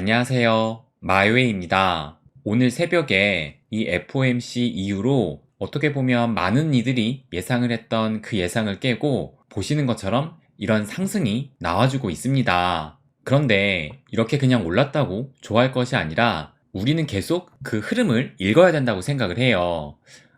안녕하세요. 마이웨이입니다. 오늘 새벽에 이 FOMC 이후로 어떻게 보면 많은 이들이 예상을 했던 그 예상을 깨고 보시는 것처럼 이런 상승이 나와주고 있습니다. 그런데 이렇게 그냥 올랐다고 좋아할 것이 아니라 우리는 계속 그 흐름을 읽어야 된다고 생각을 해요.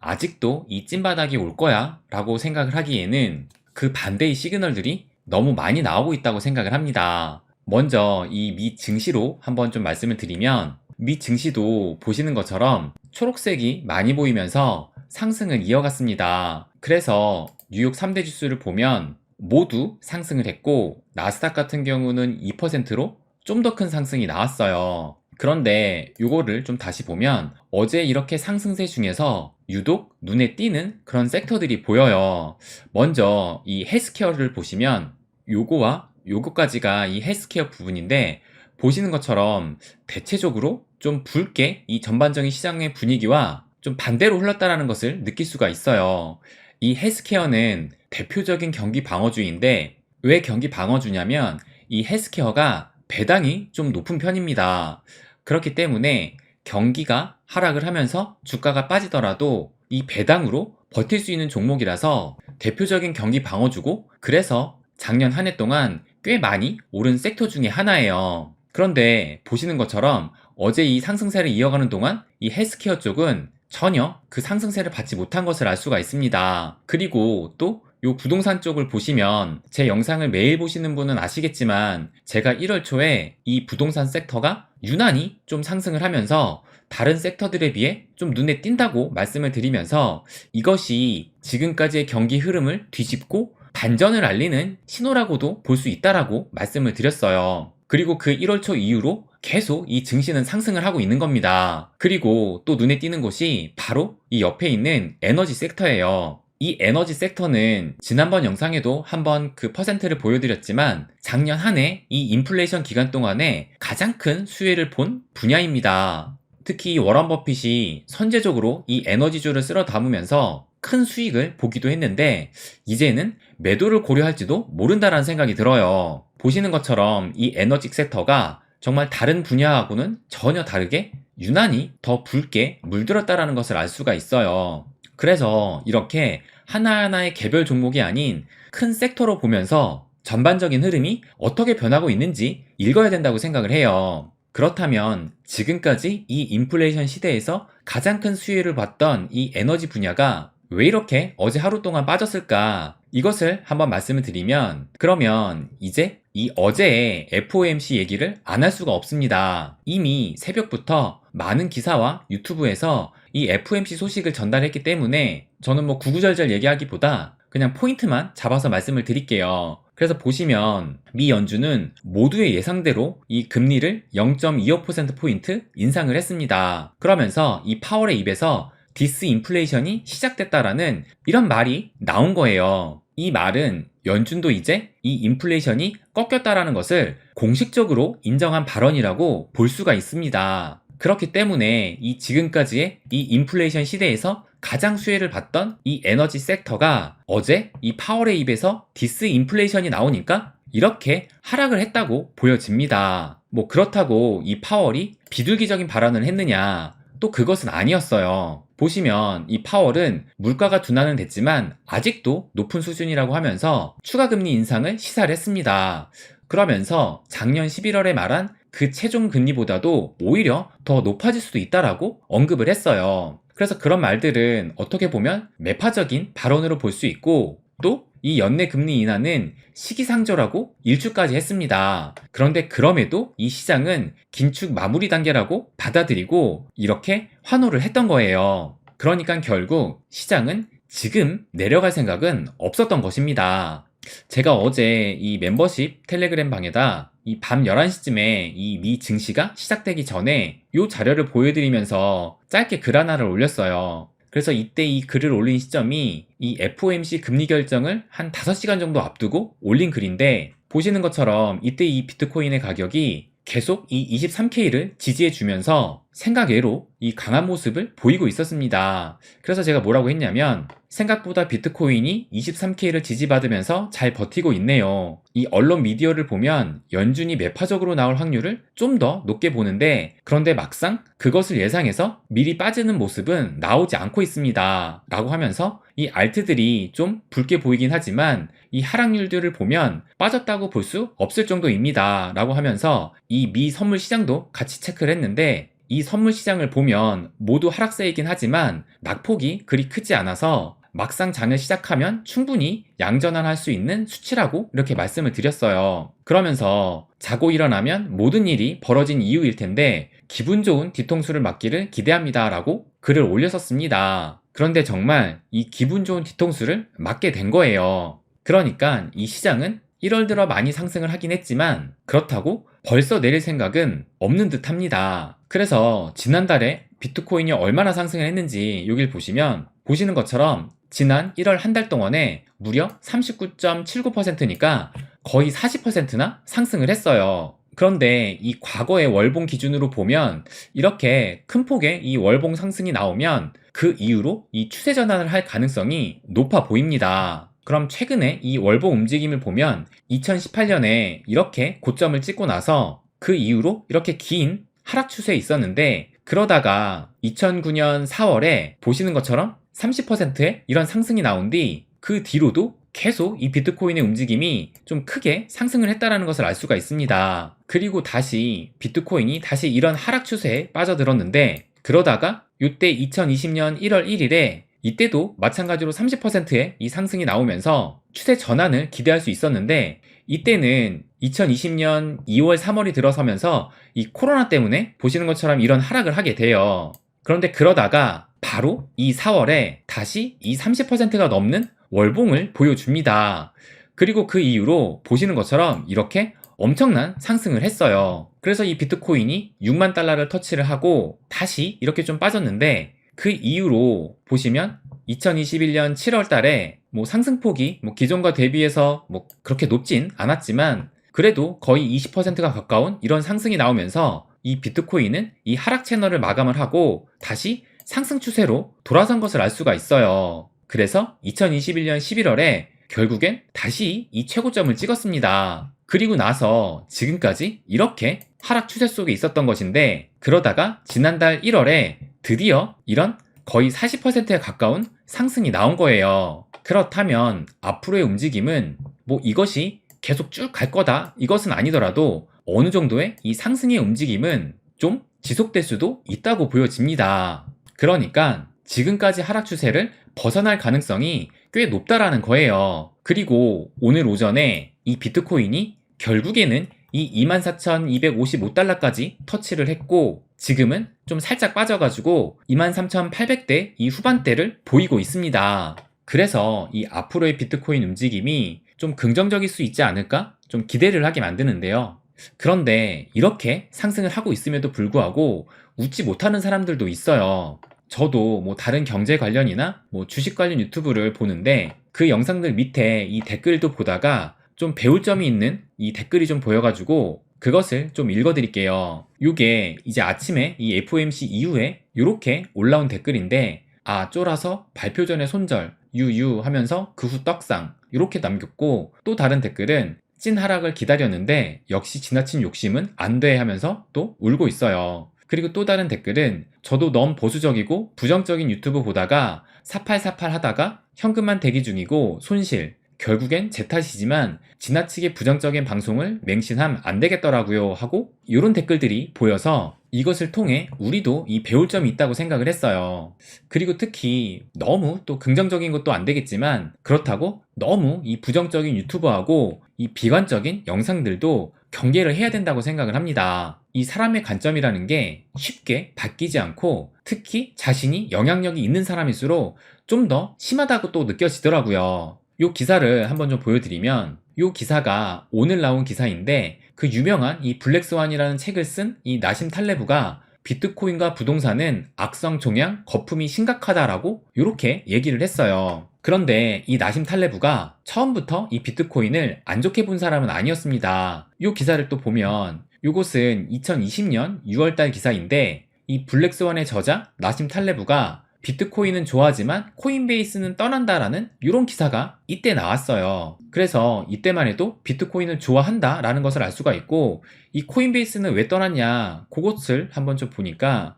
아직도 이 찐바닥이 올 거야 라고 생각을 하기에는 그 반대의 시그널들이 너무 많이 나오고 있다고 생각을 합니다. 먼저 이 미 증시로 한번 좀 말씀을 드리면 미 증시도 보시는 것처럼 초록색이 많이 보이면서 상승을 이어갔습니다. 그래서 뉴욕 3대 지수를 보면 모두 상승을 했고 나스닥 같은 경우는 2%로 좀 더 큰 상승이 나왔어요. 그런데 이거를 좀 다시 보면 어제 이렇게 상승세 중에서 유독 눈에 띄는 그런 섹터들이 보여요. 먼저 이 헬스케어를 보시면 요거와 요거까지가 이 헬스케어 부분인데 보시는 것처럼 대체적으로 좀 붉게 이 전반적인 시장의 분위기와 좀 반대로 흘렀다라는 것을 느낄 수가 있어요. 이 헬스케어는 대표적인 경기 방어주인데 왜 경기 방어주냐면 이 헬스케어가 배당이 좀 높은 편입니다. 그렇기 때문에 경기가 하락을 하면서 주가가 빠지더라도 이 배당으로 버틸 수 있는 종목이라서 대표적인 경기 방어주고 그래서 작년 한 해 동안 꽤 많이 오른 섹터 중에 하나예요. 그런데 보시는 것처럼 어제 이 상승세를 이어가는 동안 이 헬스케어 쪽은 전혀 그 상승세를 받지 못한 것을 알 수가 있습니다. 그리고 또 요 부동산 쪽을 보시면 제 영상을 매일 보시는 분은 아시겠지만 제가 1월 초에 이 부동산 섹터가 유난히 좀 상승을 하면서 다른 섹터들에 비해 좀 눈에 띈다고 말씀을 드리면서 이것이 지금까지의 경기 흐름을 뒤집고 반전을 알리는 신호라고도 볼 수 있다라고 말씀을 드렸어요. 그리고 그 1월 초 이후로 계속 이 증시는 상승을 하고 있는 겁니다. 그리고 또 눈에 띄는 것이 바로 이 옆에 있는 에너지 섹터예요. 이 에너지 섹터는 지난번 영상에도 한번 그 퍼센트를 보여드렸지만 작년 한 해 이 인플레이션 기간 동안에 가장 큰 수혜를 본 분야입니다. 특히 워런 버핏이 선제적으로 이 에너지주를 쓸어 담으면서 큰 수익을 보기도 했는데 이제는 매도를 고려할지도 모른다라는 생각이 들어요. 보시는 것처럼 이 에너지 섹터가 정말 다른 분야하고는 전혀 다르게 유난히 더 붉게 물들었다라는 것을 알 수가 있어요. 그래서 이렇게 하나하나의 개별 종목이 아닌 큰 섹터로 보면서 전반적인 흐름이 어떻게 변하고 있는지 읽어야 된다고 생각을 해요. 그렇다면 지금까지 이 인플레이션 시대에서 가장 큰 수혜를 봤던 이 에너지 분야가 왜 이렇게 어제 하루 동안 빠졌을까? 이것을 한번 말씀을 드리면 그러면 이제 이 어제의 FOMC 얘기를 안 할 수가 없습니다. 이미 새벽부터 많은 기사와 유튜브에서 이 FOMC 소식을 전달했기 때문에 저는 뭐 구구절절 얘기하기보다 그냥 포인트만 잡아서 말씀을 드릴게요. 그래서 보시면 미 연준은 모두의 예상대로 이 금리를 0.25%포인트 인상을 했습니다. 그러면서 이 파월의 입에서 디스인플레이션이 시작됐다라는 이런 말이 나온 거예요. 이 말은 연준도 이제 이 인플레이션이 꺾였다라는 것을 공식적으로 인정한 발언이라고 볼 수가 있습니다. 그렇기 때문에 이 지금까지의 이 인플레이션 시대에서 가장 수혜를 받던 이 에너지 섹터가 어제 이 파월의 입에서 디스인플레이션이 나오니까 이렇게 하락을 했다고 보여집니다. 뭐 그렇다고 이 파월이 비둘기적인 발언을 했느냐? 또 그것은 아니었어요. 보시면 이 파월은 물가가 둔화는 됐지만 아직도 높은 수준이라고 하면서 추가 금리 인상을 시사를 했습니다. 그러면서 작년 11월에 말한 그 최종 금리보다도 오히려 더 높아질 수도 있다라고 언급을 했어요. 그래서 그런 말들은 어떻게 보면 매파적인 발언으로 볼 수 있고 또 이 연내 금리 인하는 시기상조라고 일주까지 했습니다. 그런데 그럼에도 이 시장은 긴축 마무리 단계라고 받아들이고 이렇게 환호를 했던 거예요. 그러니까 결국 시장은 지금 내려갈 생각은 없었던 것입니다. 제가 어제 이 멤버십 텔레그램 방에다 이 밤 11시쯤에 이 미 증시가 시작되기 전에 이 자료를 보여드리면서 짧게 글 하나를 올렸어요. 그래서 이때 이 글을 올린 시점이 이 FOMC 금리 결정을 한 5시간 정도 앞두고 올린 글인데 보시는 것처럼 이때 이 비트코인의 가격이 계속 이 23K를 지지해 주면서 생각외로 이 강한 모습을 보이고 있었습니다. 그래서 제가 뭐라고 했냐면 생각보다 비트코인이 23K를 지지받으면서 잘 버티고 있네요. 이 언론 미디어를 보면 연준이 매파적으로 나올 확률을 좀 더 높게 보는데 그런데 막상 그것을 예상해서 미리 빠지는 모습은 나오지 않고 있습니다. 라고 하면서 이 알트들이 좀 붉게 보이긴 하지만 이 하락률들을 보면 빠졌다고 볼 수 없을 정도입니다. 라고 하면서 이 미 선물 시장도 같이 체크를 했는데 이 선물 시장을 보면 모두 하락세이긴 하지만 낙폭이 그리 크지 않아서 막상 장을 시작하면 충분히 양전환할 수 있는 수치라고 이렇게 말씀을 드렸어요. 그러면서 자고 일어나면 모든 일이 벌어진 이유일 텐데 기분 좋은 뒤통수를 맞기를 기대합니다 라고 글을 올렸었습니다. 그런데 정말 이 기분 좋은 뒤통수를 맞게 된 거예요. 그러니까 이 시장은 1월 들어 많이 상승을 하긴 했지만 그렇다고 벌써 내릴 생각은 없는 듯 합니다. 그래서 지난달에 비트코인이 얼마나 상승을 했는지 여길 보시면 보시는 것처럼 지난 1월 한 달 동안에 무려 39.79%니까 거의 40%나 상승을 했어요. 그런데 이 과거의 월봉 기준으로 보면 이렇게 큰 폭의 이 월봉 상승이 나오면 그 이후로 이 추세 전환을 할 가능성이 높아 보입니다. 그럼 최근에 이 월봉 움직임을 보면 2018년에 이렇게 고점을 찍고 나서 그 이후로 이렇게 긴 하락 추세에 있었는데 그러다가 2009년 4월에 보시는 것처럼 30%의 이런 상승이 나온 뒤 그 뒤로도 계속 이 비트코인의 움직임이 좀 크게 상승을 했다는 것을 알 수가 있습니다. 그리고 다시 비트코인이 다시 이런 하락 추세에 빠져들었는데 그러다가 이때 2020년 1월 1일에 이때도 마찬가지로 30%의 이 상승이 나오면서 추세 전환을 기대할 수 있었는데 이때는 2020년 2월 3월이 들어서면서 이 코로나 때문에 보시는 것처럼 이런 하락을 하게 돼요. 그런데 그러다가 바로 이 4월에 다시 이 30%가 넘는 월봉을 보여줍니다. 그리고 그 이후로 보시는 것처럼 이렇게 엄청난 상승을 했어요. 그래서 이 비트코인이 6만 달러를 터치를 하고 다시 이렇게 좀 빠졌는데 그 이후로 보시면 2021년 7월 달에 뭐 상승폭이 뭐 기존과 대비해서 뭐 그렇게 높진 않았지만 그래도 거의 20%가 가까운 이런 상승이 나오면서 이 비트코인은 이 하락 채널을 마감을 하고 다시 상승 추세로 돌아선 것을 알 수가 있어요. 그래서 2021년 11월에 결국엔 다시 이 최고점을 찍었습니다. 그리고 나서 지금까지 이렇게 하락 추세 속에 있었던 것인데 그러다가 지난달 1월에 드디어 이런 거의 40%에 가까운 상승이 나온 거예요. 그렇다면 앞으로의 움직임은 뭐 이것이 계속 쭉 갈 거다 이것은 아니더라도 어느 정도의 이 상승의 움직임은 좀 지속될 수도 있다고 보여집니다. 그러니까 지금까지 하락 추세를 벗어날 가능성이 꽤 높다라는 거예요. 그리고 오늘 오전에 이 비트코인이 결국에는 이 24,255달러까지 터치를 했고 지금은 좀 살짝 빠져가지고 23,800대 이 후반대를 보이고 있습니다. 그래서 이 앞으로의 비트코인 움직임이 좀 긍정적일 수 있지 않을까? 좀 기대를 하게 만드는데요. 그런데 이렇게 상승을 하고 있음에도 불구하고 웃지 못하는 사람들도 있어요. 저도 뭐 다른 경제 관련이나 뭐 주식 관련 유튜브를 보는데 그 영상들 밑에 이 댓글도 보다가 좀 배울 점이 있는 이 댓글이 좀 보여가지고 그것을 좀 읽어드릴게요. 요게 이제 아침에 이 FOMC 이후에 요렇게 올라온 댓글인데 아 쫄아서 발표 전에 손절 유유 하면서 그 후 떡상 이렇게 남겼고 또 다른 댓글은 찐 하락을 기다렸는데 역시 지나친 욕심은 안 돼 하면서 또 울고 있어요. 그리고 또 다른 댓글은 저도 너무 보수적이고 부정적인 유튜브 보다가 사팔사팔 하다가 현금만 대기 중이고 손실 결국엔 제 탓이지만 지나치게 부정적인 방송을 맹신함 안 되겠더라고요 하고 이런 댓글들이 보여서 이것을 통해 우리도 이 배울 점이 있다고 생각을 했어요. 그리고 특히 너무 또 긍정적인 것도 안 되겠지만 그렇다고 너무 이 부정적인 유튜버하고 이 비관적인 영상들도 경계를 해야 된다고 생각을 합니다. 이 사람의 관점이라는 게 쉽게 바뀌지 않고 특히 자신이 영향력이 있는 사람일수록 좀 더 심하다고 또 느껴지더라고요. 이 기사를 한번 좀 보여드리면 이 기사가 오늘 나온 기사인데 그 유명한 이 블랙스완이라는 책을 쓴 이 나심 탈레브가 비트코인과 부동산은 악성 종양 거품이 심각하다라고 이렇게 얘기를 했어요. 그런데 이 나심 탈레브가 처음부터 이 비트코인을 안 좋게 본 사람은 아니었습니다. 이 기사를 또 보면 이것은 2020년 6월달 기사인데 이 블랙스완의 저자 나심 탈레브가 비트코인은 좋아하지만 코인베이스는 떠난다라는 이런 기사가 이때 나왔어요. 그래서 이때만 해도 비트코인을 좋아한다라는 것을 알 수가 있고, 이 코인베이스는 왜 떠났냐 그것을 한번 좀 보니까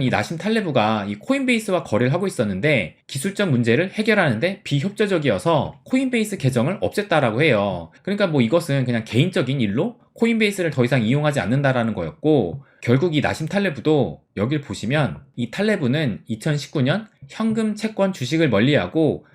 이 나심 탈레브가 이 코인베이스와 거래를 하고 있었는데 기술적 문제를 해결하는데 비협조적이어서 코인베이스 계정을 없앴다라고 해요. 그러니까 뭐 이것은 그냥 개인적인 일로 코인베이스를 더 이상 이용하지 않는다라는 거였고, 결국 이 나심 탈레브도 여길 보시면 이 탈레브는 2019년 현금, 채권, 주식을 멀리하고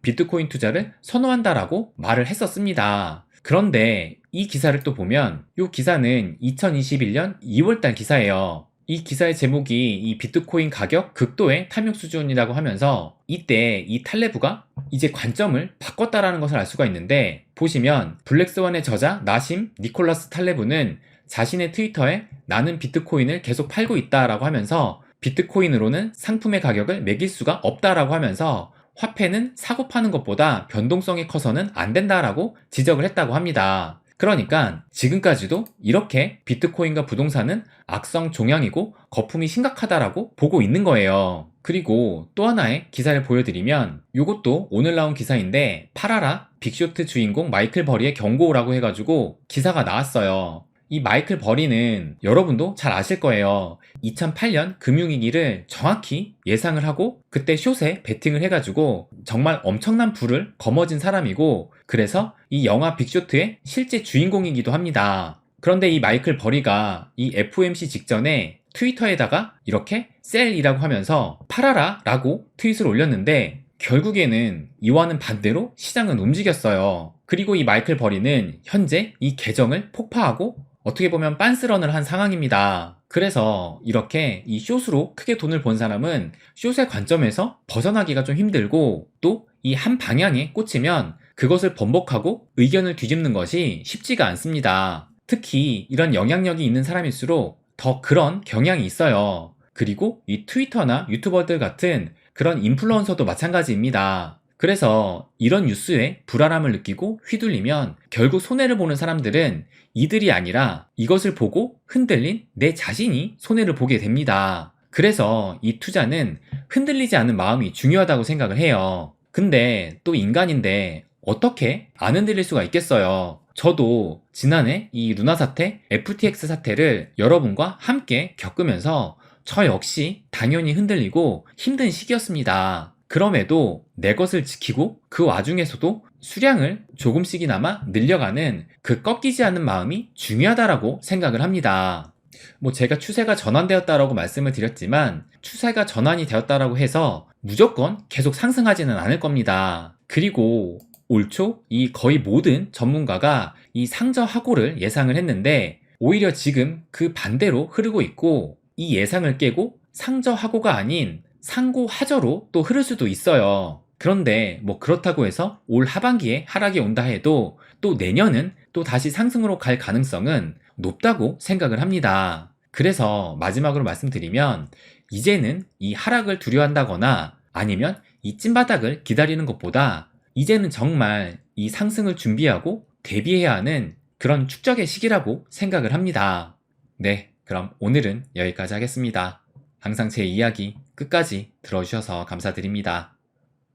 비트코인 투자를 선호한다라고 말을 했었습니다. 그런데 이 기사를 또 보면 이 기사는 2021년 2월달 기사예요. 이 기사의 제목이 이 비트코인 가격 극도의 탐욕 수준이라고 하면서 이때 이 탈레브가 이제 관점을 바꿨다라는 것을 알 수가 있는데, 보시면 블랙스완의 저자 나심 니콜라스 탈레브는 자신의 트위터에 나는 비트코인을 계속 팔고 있다라고 하면서 비트코인으로는 상품의 가격을 매길 수가 없다라고 하면서 화폐는 사고 파는 것보다 변동성이 커서는 안 된다라고 지적을 했다고 합니다. 그러니까 지금까지도 이렇게 비트코인과 부동산은 악성 종양이고 거품이 심각하다라고 보고 있는 거예요. 그리고 또 하나의 기사를 보여드리면 이것도 오늘 나온 기사인데 팔아라 빅쇼트 주인공 마이클 버리의 경고라고 해가지고 기사가 나왔어요. 이 마이클 버리는 여러분도 잘 아실 거예요. 2008년 금융위기를 정확히 예상을 하고 그때 숏에 베팅을 해가지고 정말 엄청난 부를 거머쥔 사람이고, 그래서 이 영화 빅쇼트의 실제 주인공이기도 합니다. 그런데 이 마이클 버리가 이 FOMC 직전에 트위터에다가 이렇게 셀이라고 하면서 팔아라 라고 트윗을 올렸는데, 결국에는 이와는 반대로 시장은 움직였어요. 그리고 이 마이클 버리는 현재 이 계정을 폭파하고 어떻게 보면 빤스런을 한 상황입니다. 그래서 이렇게 이 숏으로 크게 돈을 번 사람은 숏의 관점에서 벗어나기가 좀 힘들고, 또 이 한 방향에 꽂히면 그것을 번복하고 의견을 뒤집는 것이 쉽지가 않습니다. 특히 이런 영향력이 있는 사람일수록 더 그런 경향이 있어요. 그리고 이 트위터나 유튜버들 같은 그런 인플루언서도 마찬가지입니다. 그래서 이런 뉴스에 불안함을 느끼고 휘둘리면 결국 손해를 보는 사람들은 이들이 아니라 이것을 보고 흔들린 내 자신이 손해를 보게 됩니다. 그래서 이 투자는 흔들리지 않는 마음이 중요하다고 생각을 해요. 근데 또 인간인데 어떻게 안 흔들릴 수가 있겠어요. 저도 지난해 이 루나 사태, FTX 사태를 여러분과 함께 겪으면서 저 역시 당연히 흔들리고 힘든 시기였습니다. 그럼에도 내 것을 지키고 그 와중에서도 수량을 조금씩이나마 늘려가는 그 꺾이지 않는 마음이 중요하다라고 생각을 합니다. 뭐 제가 추세가 전환되었다라고 말씀을 드렸지만 추세가 전환이 되었다라고 해서 무조건 계속 상승하지는 않을 겁니다. 그리고 올 초 이 거의 모든 전문가가 이 상저하고를 예상을 했는데 오히려 지금 그 반대로 흐르고 있고, 이 예상을 깨고 상저하고가 아닌 상고하저로 또 흐를 수도 있어요. 그런데 뭐 그렇다고 해서 올 하반기에 하락이 온다 해도 또 내년은 또 다시 상승으로 갈 가능성은 높다고 생각을 합니다. 그래서 마지막으로 말씀드리면 이제는 이 하락을 두려워한다거나 아니면 이 찐바닥을 기다리는 것보다 이제는 정말 이 상승을 준비하고 대비해야 하는 그런 축적의 시기라고 생각을 합니다. 네, 그럼 오늘은 여기까지 하겠습니다. 항상 제 이야기 끝까지 들어주셔서 감사드립니다.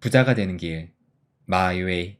부자가 되는 길, 마이웨이.